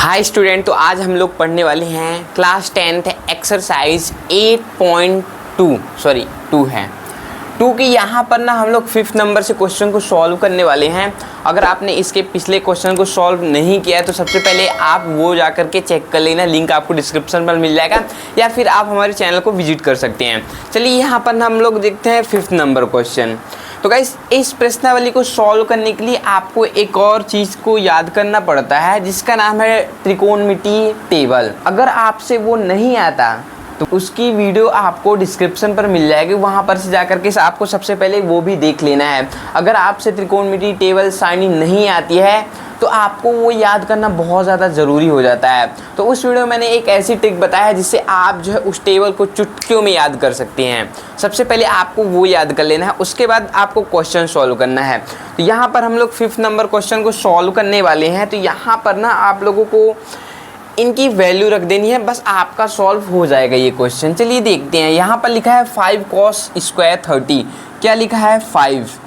Hi student, तो आज हम लोग पढ़ने वाले हैं क्लास 10th एक्सरसाइज 8.2 है 2 की। यहाँ पर ना हम लोग 5th नंबर से क्वेश्चन को सॉल्व करने वाले हैं। अगर आपने इसके पिछले क्वेश्चन को सॉल्व नहीं किया है तो सबसे पहले आप वो जा करके चेक कर लेना, लिंक आपको डिस्क्रिप्शन पर मिल जाएगा, या फिर आप हमारे चैनल को विजिट कर सकते हैं। चलिए यहाँ पर हम लोग देखते हैं 5th नंबर क्वेश्चन। तो गाइस, इस प्रश्नावली को सॉल्व करने के लिए आपको एक और चीज़ को याद करना पड़ता है जिसका नाम है त्रिकोणमितीय टेबल। अगर आपसे वो नहीं आता तो उसकी वीडियो आपको डिस्क्रिप्शन पर मिल जाएगी, वहाँ पर से जाकर के आपको सबसे पहले वो भी देख लेना है। अगर आपसे त्रिकोणमितीय टेबल साइनिंग नहीं आती है तो आपको वो याद करना बहुत ज़्यादा ज़रूरी हो जाता है। तो उस वीडियो में मैंने एक ऐसी ट्रिक बताया है जिससे आप जो है उस टेबल को चुटकियों में याद कर सकते हैं। सबसे पहले आपको वो याद कर लेना है, उसके बाद आपको क्वेश्चन सॉल्व करना है। तो यहाँ पर हम लोग 5th नंबर क्वेश्चन को सॉल्व करने वाले हैं। तो यहाँ पर ना आप लोगों को इनकी वैल्यू रख देनी है, बस आपका सॉल्व हो जाएगा ये क्वेश्चन। चलिए देखते हैं। यहाँ पर लिखा है 5 cos स्क्वायर 30। क्या लिखा है? 5।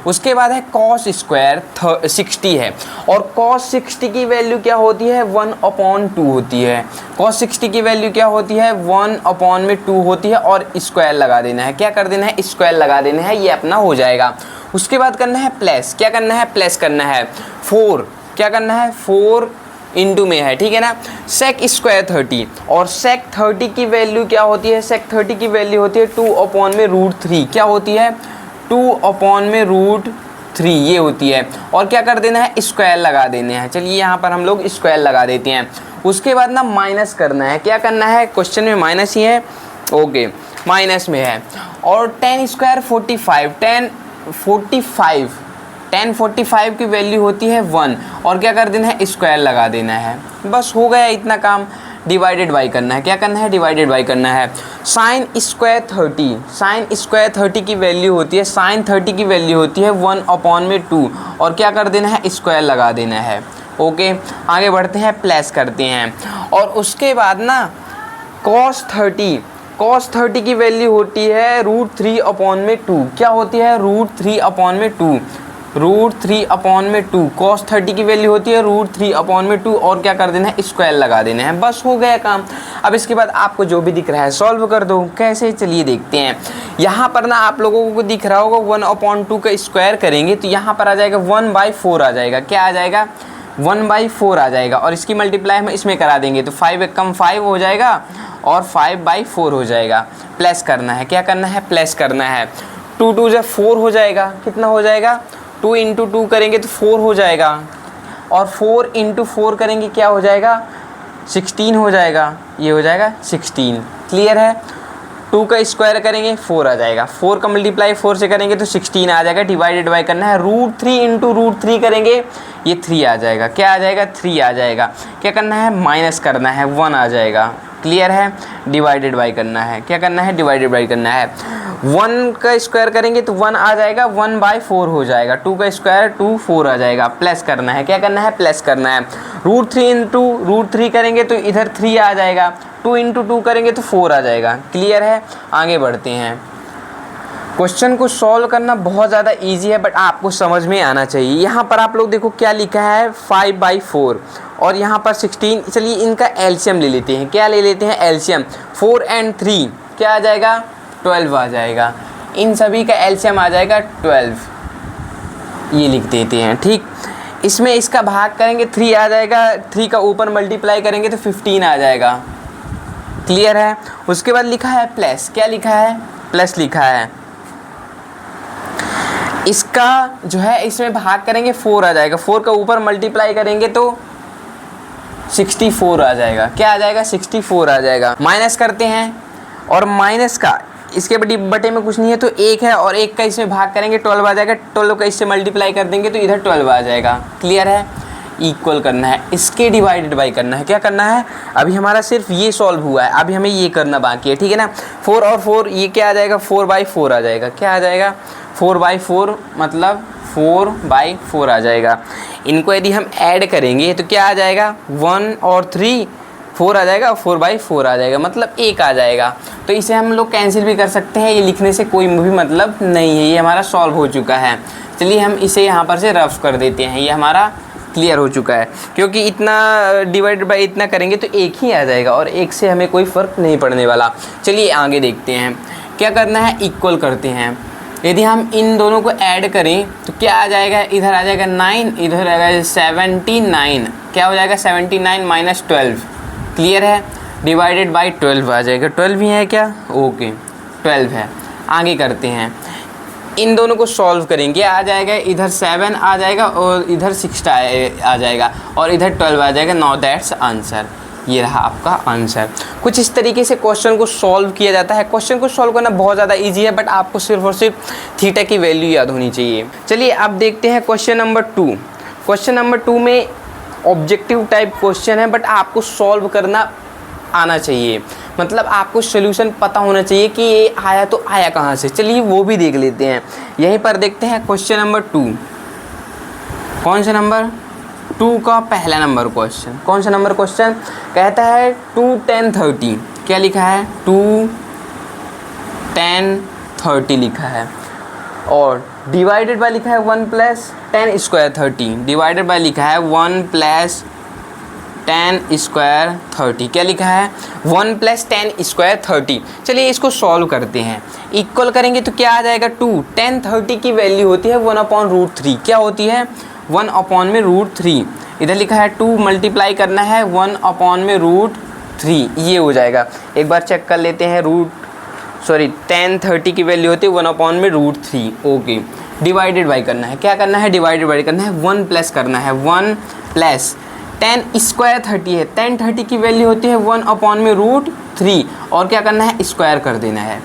उसके बाद है cos स्क्वायर 60 है, और cos 60 की वैल्यू क्या होती है? 1/2 होती है। cos 60 की वैल्यू क्या होती है? 1/2 होती है, और स्क्वायर लगा देना है। क्या कर देना है? स्क्वायर लगा देना है, ये अपना हो जाएगा। उसके बाद करना है प्लस। क्या करना है? प्लस करना है 4। क्या करना है? 4 इंटू में है, ठीक है ना। sec स्क्वायर 30, और sec 30 की वैल्यू क्या होती है? sec 30 की वैल्यू होती है 2/√3। क्या होती है? 2/√3 ये होती है। और क्या कर देना है? स्क्वायर लगा देने हैं। चलिए यहाँ पर हम लोग स्क्वायर लगा देते हैं। उसके बाद ना माइनस करना है। क्या करना है? क्वेश्चन में माइनस ही है, ओके, माइनस में है। और 10 स्क्वायर 45। 10 45 की वैल्यू होती है 1, और क्या कर देना है? स्क्वायर लगा देना है। बस हो गया इतना काम। डिवाइडेड बाई करना है। क्या करना है? डिवाइडेड बाई करना है। Sine square 30। साइन स्क्वायर 30 की वैल्यू होती है, साइन 30 की वैल्यू होती है 1/2, और क्या कर देना है? स्क्वायर लगा देना है। ओके, आगे बढ़ते हैं, प्लस करते हैं। और उसके बाद ना cos 30 की वैल्यू होती है √3/2। क्या होती है? √3/2। √3/2 cos 30 की वैल्यू होती है √3/2, और क्या कर देना है? स्क्वायर लगा देना है। बस हो गया काम। अब इसके बाद आपको जो भी दिख रहा है सॉल्व कर दो। कैसे? चलिए देखते हैं। यहाँ पर ना आप लोगों को दिख रहा होगा 1/2 का स्क्वायर करेंगे तो यहाँ पर आ जाएगा 1/4 आ जाएगा। क्या आ जाएगा? 1/4 आ जाएगा, और इसकी मल्टीप्लाई हम इसमें करा देंगे तो 5 एक कम 5 हो जाएगा, और 5/4 हो जाएगा। प्लस करना है। क्या करना है? प्लस करना है। 2 2 जब 4 हो जाएगा। कितना हो जाएगा? 2 × 2 करेंगे तो 4 हो जाएगा, और 4 × 4 करेंगे क्या हो जाएगा? 16 हो जाएगा। ये हो जाएगा 16। क्लियर है? 2 का स्क्वायर करेंगे 4 आ जाएगा। 4 का मल्टीप्लाई 4 से करेंगे तो 16 आ जाएगा। डिवाइडेड बाई करना है। √3 × √3 करेंगे, ये 3 आ जाएगा। क्या आ जाएगा? 3 आ जाएगा। क्या करना है? माइनस करना है, 1 आ जाएगा। क्लियर है? डिवाइडेड बाई करना है। क्या करना है? डिवाइडेड बाई करना है। 1 का स्क्वायर करेंगे तो 1 आ जाएगा, 1/4 हो जाएगा। 2 का स्क्वायर 2 4 आ जाएगा। प्लस करना है। क्या करना है? प्लस करना है। √3 × √3 करेंगे तो इधर 3 आ जाएगा। 2 × 2 करेंगे तो 4 आ जाएगा। क्लियर है? आगे बढ़ते हैं। क्वेश्चन को सॉल्व करना बहुत ज़्यादा इजी है, बट आपको समझ में आना चाहिए। यहाँ पर आप लोग देखो क्या लिखा है, 5/4, और यहाँ पर 16। चलिए इनका एलसीएम ले लेते हैं। क्या ले लेते हैं? एलसीएम। 4 और 3 क्या आ जाएगा? 12 आ जाएगा। इन सभी का एलसीएम आ जाएगा 12। ये लिख देते हैं, ठीक। इसमें इसका भाग करेंगे 3 आ जाएगा, 3 का ऊपर मल्टीप्लाई करेंगे तो 15 आ जाएगा। क्लियर है? उसके बाद लिखा है प्लस। क्या लिखा है? प्लस लिखा है। इसका जो है इसमें भाग करेंगे 4 आ जाएगा, 4 का ऊपर मल्टीप्लाई करेंगे तो 64 आ जाएगा। क्या आ जाएगा? 64 आ जाएगा। माइनस करते हैं, और माइनस का इसके बटे में कुछ नहीं है तो 1 है, और 1 का इसमें भाग करेंगे 12 आ जाएगा। 12 का इससे मल्टीप्लाई कर देंगे तो इधर 12 आ जाएगा। क्लियर है? इक्वल करना है, इसके डिवाइडेड बाई करना है। क्या करना है? अभी हमारा सिर्फ ये सॉल्व हुआ है, अभी हमें ये करना बाकी है, ठीक है ना। 4 और 4 ये क्या आ जाएगा? 4/4 आ जाएगा। क्या आ जाएगा? 4/4 मतलब 4/4 आ जाएगा। इनको यदि हम ऐड करेंगे तो क्या आ जाएगा? 1 और 3 4 आ जाएगा, 4/4 आ जाएगा, मतलब 1 आ जाएगा। तो इसे हम लोग कैंसिल भी कर सकते हैं, ये लिखने से कोई भी मतलब नहीं है, ये हमारा सॉल्व हो चुका है। चलिए हम इसे यहाँ पर से रफ कर देते हैं। ये हमारा क्लियर हो चुका है, क्योंकि इतना डिवाइडेड बाय इतना करेंगे तो एक ही आ जाएगा और एक से हमें कोई फ़र्क नहीं पड़ने वाला। चलिए आगे देखते हैं क्या करना है, इक्वल करते हैं। यदि हम इन दोनों को ऐड करें तो क्या आ जाएगा, इधर आ जाएगा 9, इधर आ जाएगा 79, क्या हो जाएगा 79 माइनस 12, क्लियर है, डिवाइडेड बाय 12 आ जाएगा। 12 ही है क्या, ओके 12 है। आगे करते हैं, इन दोनों को सॉल्व करेंगे, आ जाएगा इधर 7 आ जाएगा और इधर 6 आ जाएगा और इधर 12 आ जाएगा। नाउ दैट्स आंसर, ये रहा आपका आंसर। कुछ इस तरीके से क्वेश्चन को सॉल्व किया जाता है। क्वेश्चन को सॉल्व करना बहुत ज़्यादा इजी है, बट आपको सिर्फ और सिर्फ थीटा की वैल्यू याद होनी चाहिए। चलिए अब देखते हैं क्वेश्चन नंबर 2। क्वेश्चन नंबर 2 में ऑब्जेक्टिव टाइप क्वेश्चन है, बट आपको सॉल्व करना आना चाहिए, मतलब आपको सोल्यूशन पता होना चाहिए कि ये आया तो आया कहाँ से। चलिए वो भी देख लेते हैं। यहीं पर देखते हैं क्वेश्चन नंबर 2। कौन सा नंबर, 2 का पहला नंबर क्वेश्चन। कौन सा नंबर क्वेश्चन कहता है 2 10 30, क्या लिखा है 2 10 30 लिखा है और डिवाइडेड बाय लिखा है 1 प्लस 10 स्क्वायर 30, डिवाइडेड बाय लिखा है 1 प्लस 10 स्क्वायर 30, क्या लिखा है 1 प्लस 10 स्क्वायर 30। चलिए इसको सॉल्व करते हैं, इक्वल करेंगे तो क्या आ जाएगा 2 10 30 की वैल्यू होती है 1/√3, क्या होती है 1/√3। इधर लिखा है 2 मल्टीप्लाई करना है 1/√3, ये हो जाएगा। एक बार चेक कर लेते हैं, 10 30 की वैल्यू होती है 1/√3, ओके। डिवाइडेड बाई करना है, क्या करना है डिवाइडेड बाई करना है 1 प्लस करना है 1 प्लस 10 स्क्वायर 30 है, 10 30 की वैल्यू होती है 1/√3 और क्या करना है स्क्वायर कर देना है,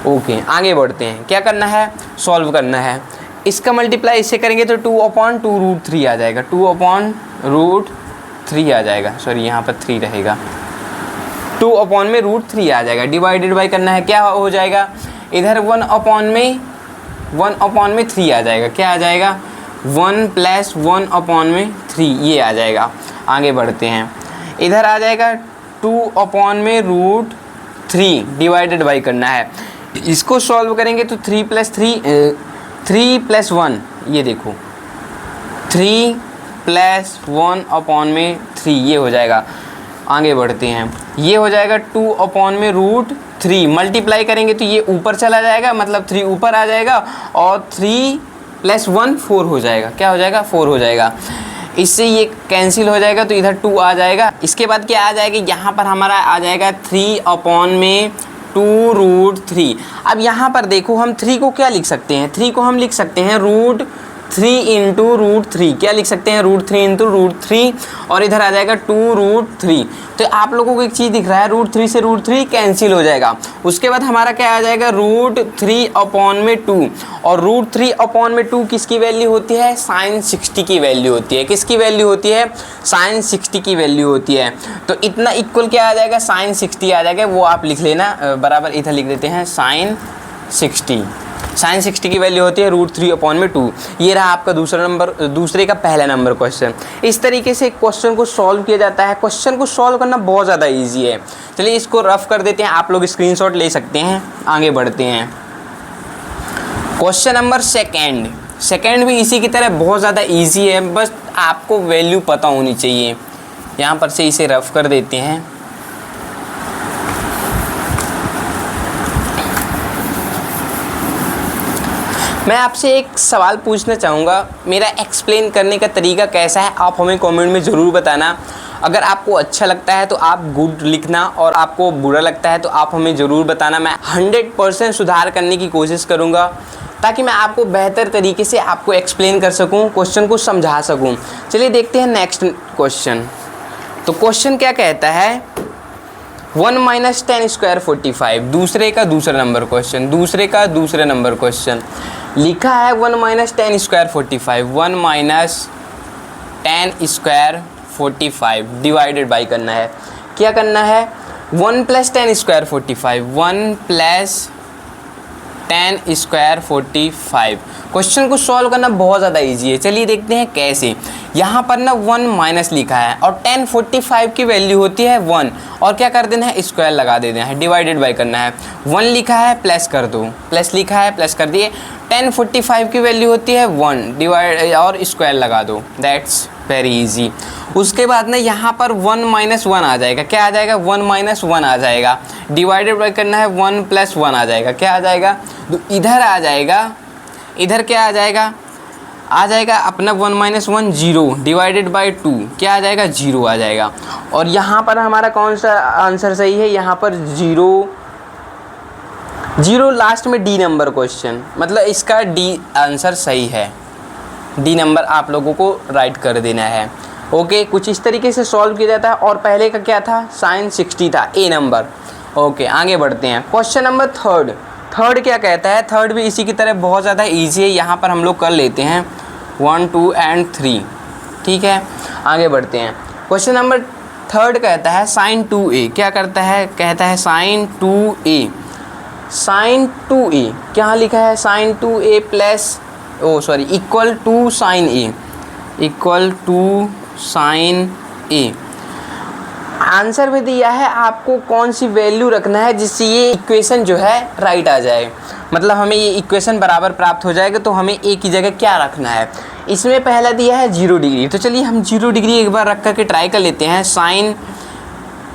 ओके। आगे बढ़ते हैं, क्या करना है सॉल्व करना है। इसका मल्टीप्लाई इससे करेंगे तो 2/2√3 आ जाएगा, 2/√3 आ जाएगा, सॉरी यहाँ पर 3 रहेगा, 2/√3 आ जाएगा। डिवाइडेड बाई करना है, क्या हो जाएगा इधर 1/3 आ जाएगा, क्या आ जाएगा 1 प्लस 1/3, ये आ जाएगा। आगे बढ़ते हैं, इधर आ जाएगा 2/√3 डिवाइडेड बाई करना है। इसको सॉल्व करेंगे तो 3 प्लस 1, ये देखो 3 प्लस 1/3, ये हो जाएगा। आगे बढ़ते हैं, ये हो जाएगा 2/√3 मल्टीप्लाई करेंगे तो ये ऊपर चला जाएगा, मतलब 3 ऊपर आ जाएगा और 3 प्लस 1 4 हो जाएगा, क्या हो जाएगा 4 हो जाएगा। इससे ये कैंसिल हो जाएगा तो इधर 2 आ जाएगा। इसके बाद क्या आ जाएगा, यहाँ पर हमारा आ जाएगा 3/2√3। अब यहाँ पर देखो हम 3 को क्या लिख सकते हैं, 3 को हम लिख सकते हैं √3 इंटू √3, क्या लिख सकते हैं √3 इंटू √3 और इधर आ जाएगा 2√3। तो आप लोगों को एक चीज़ दिख रहा है, √3 से √3 कैंसिल हो जाएगा। उसके बाद हमारा क्या आ जाएगा √3/2 और √3/2 किसकी वैल्यू होती है sin 60 की वैल्यू होती है, किसकी वैल्यू होती है sin 60 की वैल्यू होती है। तो इतना इक्वल क्या आ जाएगा sin 60 आ जाएगा, वो आप लिख लेना बराबर, इधर लिख देते हैं sin 60। sin 60 की वैल्यू होती है √3/2। ये रहा आपका दूसरे का पहला नंबर क्वेश्चन। इस तरीके से क्वेश्चन को सॉल्व किया जाता है। क्वेश्चन को सॉल्व करना बहुत ज़्यादा इजी है। चलिए इसको रफ कर देते हैं, आप लोग स्क्रीनशॉट ले सकते हैं। आगे बढ़ते हैं, क्वेश्चन नंबर सेकेंड भी इसी की तरह बहुत ज़्यादा इजी है, बस आपको वैल्यू पता होनी चाहिए। यहाँ पर से इसे रफ कर देते हैं। मैं आपसे एक सवाल पूछना चाहूँगा, मेरा एक्सप्लेन करने का तरीका कैसा है आप हमें कमेंट में ज़रूर बताना। अगर आपको अच्छा लगता है तो आप गुड लिखना और आपको बुरा लगता है तो आप हमें ज़रूर बताना। मैं 100% सुधार करने की कोशिश करूँगा ताकि मैं आपको बेहतर तरीके से आपको एक्सप्लेन कर सकूँ, क्वेश्चन को समझा सकूँ। चलिए देखते हैं नेक्स्ट क्वेश्चन। तो क्वेश्चन क्या कहता है, 1 - 10 स्क्वायर 45, दूसरे का दूसरा नंबर क्वेश्चन लिखा है 1 - 10 स्क्वायर 45, 1 - 10 स्क्वायर 45 डिवाइडेड बाई करना है। क्या करना है 1 + 10 स्क्वायर 45, 1 + 10 स्क्वायर 45। क्वेश्चन को सॉल्व करना बहुत ज़्यादा इजी है। चलिए देखते हैं कैसे। यहाँ पर ना 1 माइनस लिखा है और 10 45 की वैल्यू होती है 1 और क्या कर देना है स्क्वायर लगा देना है, डिवाइडेड बाई करना है। 1 लिखा है प्लस कर दो, प्लस लिखा है प्लस कर दिए। 10 45 की वैल्यू होती है 1 डिवाइड और स्क्वायर लगा दो, दैट्स वेरी इजी। उसके बाद ना यहाँ पर 1 - 1 आ जाएगा, क्या आ जाएगा 1 - 1 आ जाएगा, डिवाइडेड बाई करना है 1 + 1 आ जाएगा, क्या आ जाएगा, तो इधर आ जाएगा, इधर क्या आ जाएगा अपना 1 - 1 0 डिवाइडेड बाई 2 क्या आ जाएगा 0 आ जाएगा। और यहाँ पर हमारा कौन सा आंसर सही है, यहाँ पर 0 लास्ट में डी नंबर क्वेश्चन, मतलब इसका डी आंसर सही है, डी नंबर आप लोगों को राइट कर देना है। ओके, कुछ इस तरीके से सॉल्व किया जाता है। और पहले का क्या था, sin 60 था, ए नंबर। ओके, आगे बढ़ते हैं। क्वेश्चन नंबर थर्ड क्या कहता है, थर्ड भी इसी की तरह बहुत ज़्यादा इजी है, यहाँ पर हम लोग कर लेते हैं 1, 2 और 3, ठीक है। आगे बढ़ते हैं। क्वेश्चन नंबर थर्ड कहता है sin 2a, क्या करता है, कहता है sin 2a, sin 2a क्या लिखा है, sin 2a plus equal to sin a, equal to sin a। Answer में दिया है आपको कौन सी वैल्यू रखना है जिससे ये इक्वेशन जो है राइट आ जाए, मतलब हमें ये इक्वेशन बराबर प्राप्त हो जाएगा। तो हमें ए की जगह क्या रखना है, इसमें पहला दिया है 0 डिग्री, तो चलिए हम 0 डिग्री एक बार रख करके ट्राई कर लेते हैं। साइन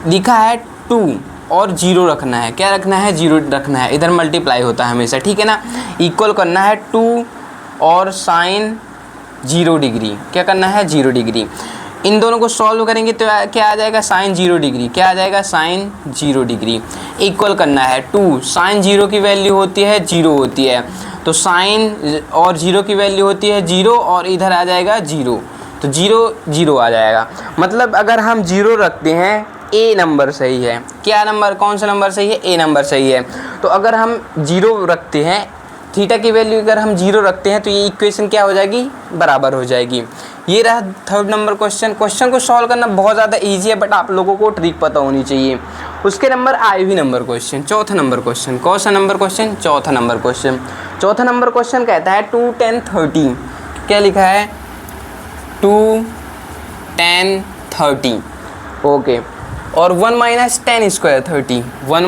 लिखा है 2 और 0 रखना है, क्या रखना है 0 रखना है, इधर मल्टीप्लाई होता है हमेशा, ठीक है ना। इक्वल करना है 2 और साइन 0 डिग्री, क्या करना है 0 डिग्री। इन दोनों को सॉल्व करेंगे तो क्या आ जाएगा साइन 0 डिग्री, क्या आ जाएगा साइन 0 डिग्री। इक्वल करना है 2, साइन 0 की वैल्यू होती है 0 होती है, तो साइन और 0 की वैल्यू होती है 0 और इधर आ जाएगा 0, तो 0 0 आ जाएगा। मतलब अगर हम 0 रखते हैं ए नंबर सही है, क्या नंबर, कौन सा नंबर सही है, ए नंबर सही है। तो अगर हम 0 रखते हैं, थीटा की वैल्यू अगर हम 0 रखते हैं तो ये इक्वेशन क्या हो जाएगी, बराबर हो जाएगी। ये रहा थर्ड नंबर क्वेश्चन। क्वेश्चन को सॉल्व करना बहुत ज़्यादा इजी है, बट आप लोगों को ट्रिक पता होनी चाहिए। उसके नंबर IV नंबर क्वेश्चन, चौथा नंबर क्वेश्चन, कौन सा नंबर क्वेश्चन, चौथा नंबर क्वेश्चन। चौथा नंबर क्वेश्चन कहता है 2, 10, 30, क्या लिखा है 2, 10, 30, ओके। और 1 - 10 स्क्वायर 30, 1 -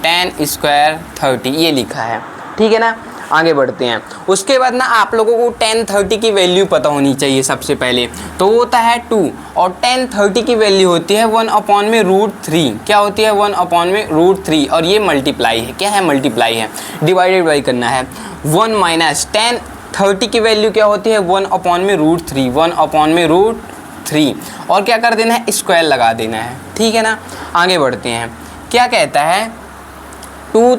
10 स्क्वायर 30 ये लिखा है, ठीक है ना। आगे बढ़ते हैं। उसके बाद ना आप लोगों को 10, 30 की वैल्यू पता होनी चाहिए सबसे पहले, तो वो होता है 2 और 10, 30 की वैल्यू होती है 1/√3, क्या होती है 1/√3 और ये मल्टीप्लाई है, क्या है मल्टीप्लाई है, डिवाइडेड बाई करना है 1 - 10, 30 की वैल्यू क्या होती है 1/√3, 1/√3 और क्या कर देना है स्क्वायर लगा देना है, ठीक है ना। आगे बढ़ते हैं। क्या कहता है 2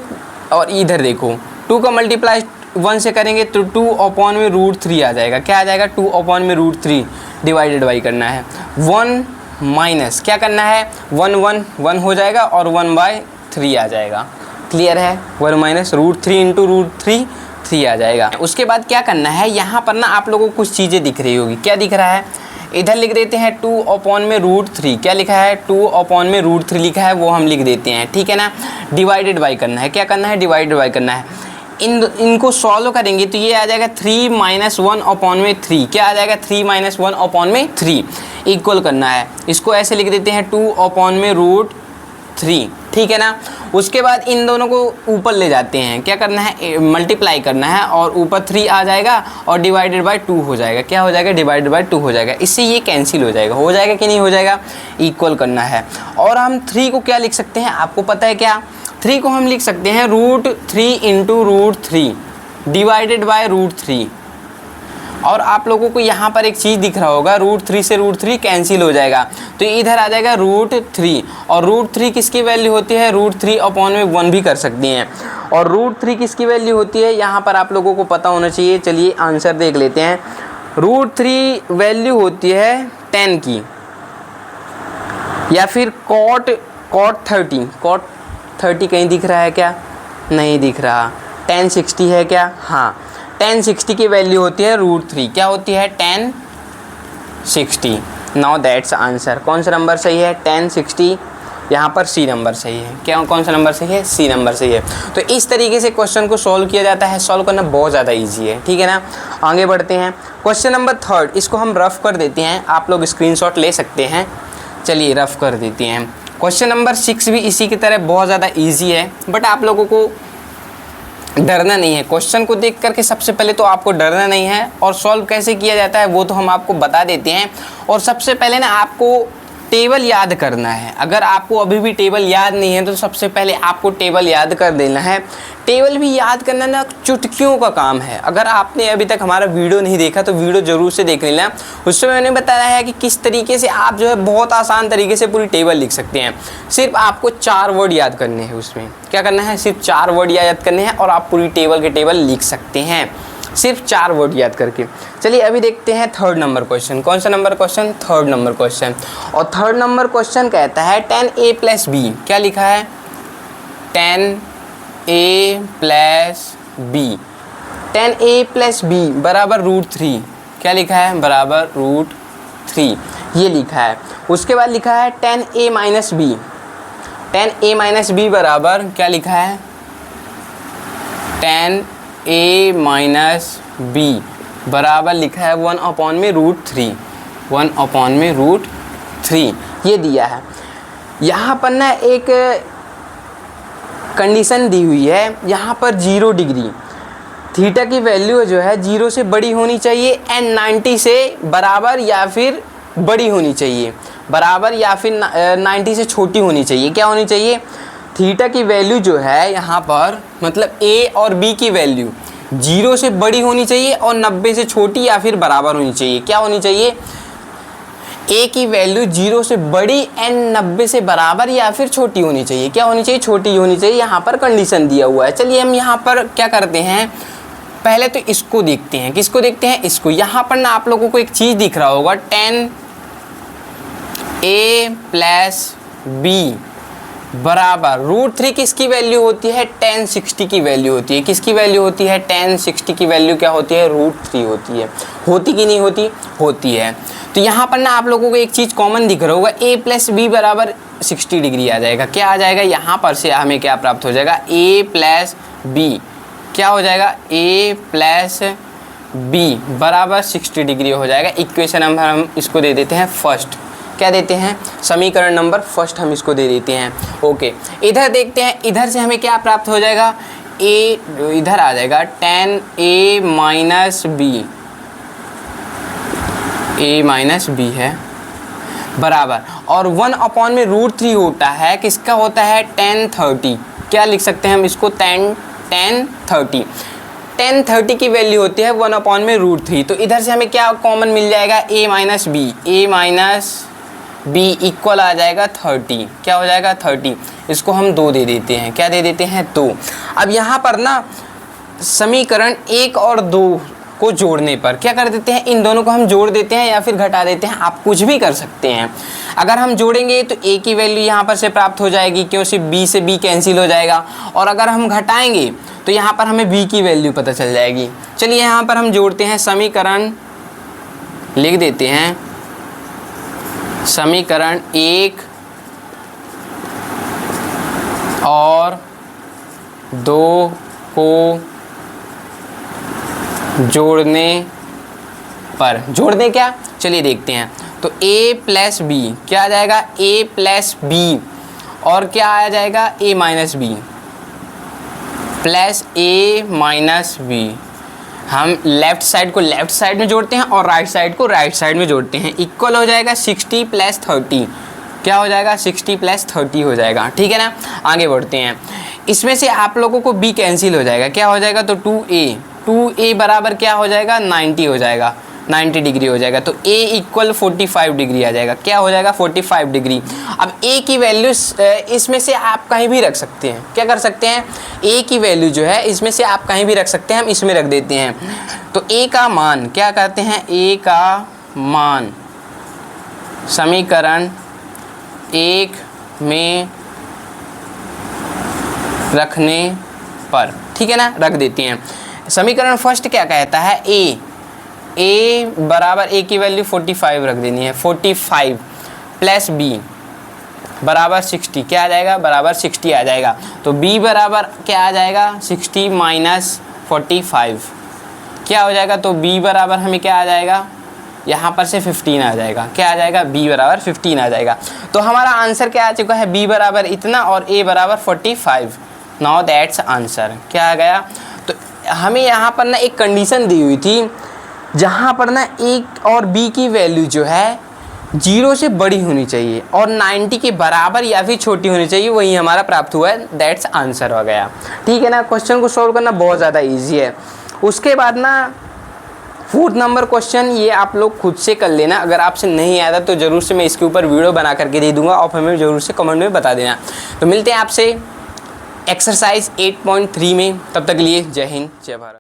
और इधर देखो 2 का मल्टीप्लाई 1 से करेंगे तो 2/√3 आ जाएगा, क्या आ जाएगा 2/√3 डिवाइडेड बाई करना है 1 माइनस क्या करना है 1 1 1 हो जाएगा और 1/3 आ जाएगा, क्लियर है। 1 - √3 इंटू √3 3 आ जाएगा। उसके बाद क्या करना है, यहाँ पर ना आप लोगों को कुछ चीज़ें दिख रही होगी, क्या दिख रहा है, इधर लिख देते हैं 2/√3, क्या लिखा है 2/√3 लिखा है, वो हम लिख देते हैं, ठीक है ना। डिवाइडेड बाई करना है, क्या करना है डिवाइडेड बाई करना है। इनको सॉल्व करेंगे तो ये आ जाएगा 3 - 1/3, क्या आ जाएगा 3 - 1/3 इक्वल करना है, इसको ऐसे लिख देते हैं 2/√3, ठीक है ना। उसके बाद इन दोनों को ऊपर ले जाते हैं, क्या करना है मल्टीप्लाई करना है और ऊपर 3 आ जाएगा और डिवाइडेड बाई 2 हो जाएगा, क्या हो जाएगा डिवाइडेड बाई 2 हो जाएगा। इससे ये कैंसिल हो जाएगा कि नहीं हो जाएगा, इक्वल करना है। और हम 3 को क्या लिख सकते हैं, आपको पता है क्या, 3 को हम लिख सकते हैं √3 इंटू √3 डिवाइडेड बाई √3। और आप लोगों को यहाँ पर एक चीज़ दिख रहा होगा, √3 से √3 कैंसिल हो जाएगा, तो इधर आ जाएगा √3 और √3 किसकी वैल्यू होती है, √3/1 भी कर सकते हैं। और √3 किसकी वैल्यू होती है, यहाँ पर आप लोगों को पता होना चाहिए। चलिए आंसर देख लेते हैं। √3 वैल्यू होती है 10 की, या फिर cot 30 कहीं दिख रहा है क्या, नहीं दिख रहा। 1060 है क्या, हाँ 1060 की वैल्यू होती है √3, क्या होती है 1060। Now that's answer. कौन सा नंबर सही है 1060, यहाँ पर सी नंबर सही है, क्या कौन सा नंबर सही है, सी नंबर सही है। तो इस तरीके से क्वेश्चन को सॉल्व किया जाता है, सॉल्व करना बहुत ज़्यादा ईजी है, ठीक है ना। आगे बढ़ते हैं। क्वेश्चन नंबर थर्ड, इसको हम रफ कर देते हैं, आप लोग स्क्रीनशॉट ले सकते हैं। चलिए रफ कर देते हैं। क्वेश्चन नंबर 6 भी इसी की तरह बहुत ज़्यादा ईजी है, बट आप लोगों को डरना नहीं है। क्वेश्चन को देख करके सबसे पहले तो आपको डरना नहीं है, और सॉल्व कैसे किया जाता है वो तो हम आपको बता देते हैं। और सबसे पहले ना आपको टेबल याद करना है। अगर आपको अभी भी टेबल याद नहीं है तो सबसे पहले आपको टेबल याद कर देना है। टेबल भी याद करना ना चुटकियों का काम है। अगर आपने अभी तक हमारा वीडियो नहीं देखा तो वीडियो ज़रूर से देख लेना। उसमें मैंने बताया है कि किस तरीके से आप जो है बहुत आसान तरीके से पूरी टेबल लिख सकते हैं। सिर्फ आपको 4 वर्ड याद करने हैं। उसमें क्या करना है, सिर्फ 4 वर्ड याद करने हैं और आप पूरी टेबल के टेबल लिख सकते हैं, सिर्फ 4 वर्ड याद करके। चलिए अभी देखते हैं 3rd नंबर क्वेश्चन। कौन सा number question, 3rd number question. और 3rd नंबर क्वेश्चन कहता है 10a + b। क्या लिखा है, 10a + b। 10a + b बराबर √3। क्या लिखा है, बराबर √3, ये लिखा है। उसके बाद लिखा है 10a - b। 10a - b बराबर क्या लिखा है, 10a - b बराबर लिखा है 1/√3। 1/√3 ये दिया है। यहाँ पर ना एक कंडीशन दी हुई है, यहाँ पर 0 डिग्री थीटा की वैल्यू जो है 0 से बड़ी होनी चाहिए एंड 90 से बराबर या फिर बड़ी होनी चाहिए, बराबर या फिर 90 से छोटी होनी चाहिए। क्या होनी चाहिए, थीटा की वैल्यू जो है यहाँ पर मतलब a और b की वैल्यू 0 से बड़ी होनी चाहिए और 90 से छोटी या फिर बराबर होनी चाहिए। क्या होनी चाहिए, a की वैल्यू 0 से बड़ी एंड 90 से बराबर या फिर छोटी होनी चाहिए। क्या होनी चाहिए, छोटी होनी चाहिए। यहाँ पर कंडीशन दिया हुआ है। चलिए हम यहाँ पर क्या करते हैं, पहले तो इसको देखते हैं। किसको देखते हैं, इसको। यहाँ पर ना आप लोगों को एक चीज़ दिख रहा होगा, 10a + b बराबर √3 किसकी वैल्यू होती है, 1060 की वैल्यू होती है। किसकी वैल्यू होती है, 1060 की वैल्यू क्या होती है, √3 होती है। होती कि नहीं होती, होती है। तो यहाँ पर ना आप लोगों को एक चीज़ कॉमन दिख रहा होगा, a + b बराबर 60 डिग्री आ जाएगा। क्या आ जाएगा, यहाँ पर से हमें क्या प्राप्त हो जाएगा, a + b क्या हो जाएगा, a + b बराबर 60 डिग्री हो जाएगा। इक्वेशन हम इसको दे देते हैं फर्स्ट। क्या देते हैं, समीकरण नंबर फर्स्ट हम इसको दे देते हैं। ओके, इधर देखते हैं, इधर से हमें क्या प्राप्त हो जाएगा, a इधर आ जाएगा 10a - b, a - b है बराबर, और 1/√3 होता है, किसका होता है, 1030। क्या लिख सकते हैं हम इसको, 1030। 1030 की वैल्यू होती है 1/√3। तो इधर से हमें क्या कॉमन मिल जाएगा, a - b। a - b equal आ जाएगा 30। क्या हो जाएगा, 30। इसको हम 2 दे देते हैं। क्या दे देते हैं, 2। अब यहाँ पर ना समीकरण 1 और 2 को जोड़ने पर क्या कर देते हैं, इन दोनों को हम जोड़ देते हैं या फिर घटा देते हैं, आप कुछ भी कर सकते हैं। अगर हम जोड़ेंगे तो a की वैल्यू यहाँ पर से प्राप्त हो जाएगी, क्यों, सिर्फ b से b कैंसिल हो जाएगा। और अगर हम घटाएंगे तो यहाँ पर हमें b की वैल्यू पता चल जाएगी। चलिए यहाँ पर हम जोड़ते हैं, समीकरण लिख देते हैं, समीकरण 1 और 2 को जोड़ने पर, जोड़ने क्या, चलिए देखते हैं। तो a + b क्या आ जाएगा, a + b और क्या आ जाएगा, a - b plus a - b। हम लेफ़्ट साइड को लेफ़्ट साइड में जोड़ते हैं और राइट साइड को राइट साइड में जोड़ते हैं। इक्वल हो जाएगा 60 + 30। क्या हो जाएगा, 60 + 30 हो जाएगा। ठीक है ना, आगे बढ़ते हैं। इसमें से आप लोगों को b कैंसिल हो जाएगा। क्या हो जाएगा, तो 2a बराबर क्या हो जाएगा, 90 हो जाएगा, 90 डिग्री हो जाएगा। तो a = 45 डिग्री आ जाएगा। क्या हो जाएगा, 45 डिग्री। अब a की वैल्यू इसमें से आप कहीं भी रख सकते हैं। क्या कर सकते हैं, a की वैल्यू जो है इसमें से आप कहीं भी रख सकते हैं। हम इसमें रख देते हैं। तो a का मान क्या करते हैं, a का मान समीकरण 1 में रखने पर, ठीक है ना, रख देते हैं। समीकरण फर्स्ट क्या कहता है, a बराबर a की वैल्यू 45 रख देनी है, 45 + b बराबर 60। क्या आ जाएगा, बराबर 60 आ जाएगा। तो b बराबर क्या आ जाएगा, 60 - 45 क्या हो जाएगा, तो b बराबर हमें क्या आ जाएगा, यहाँ पर से 15 आ जाएगा। क्या आ जाएगा, b बराबर 15 आ जाएगा। तो हमारा आंसर क्या आ चुका है, b बराबर इतना और a बराबर 45। Now that's answer. क्या आ गया? तो हमें यहाँ पर ना एक कंडीशन दी हुई थी जहाँ पर ना ए और बी की वैल्यू जो है 0 से बड़ी होनी चाहिए और 90 के बराबर या फिर छोटी होनी चाहिए, वही हमारा प्राप्त हुआ है, दैट्स आंसर हो गया। ठीक है ना, क्वेश्चन को सॉल्व करना बहुत ज़्यादा ईजी है। उसके बाद ना 4th नंबर क्वेश्चन, ये आप लोग खुद से कर लेना, अगर आपसे नहीं आया था तो ज़रूर से मैं इसके ऊपर वीडियो बना करके दे दूंगा और हमें ज़रूर से कमेंट में बता देना। तो मिलते हैं आपसे एक्सरसाइज 8.3 में, तब तक के लिए जय हिंद जय भारत।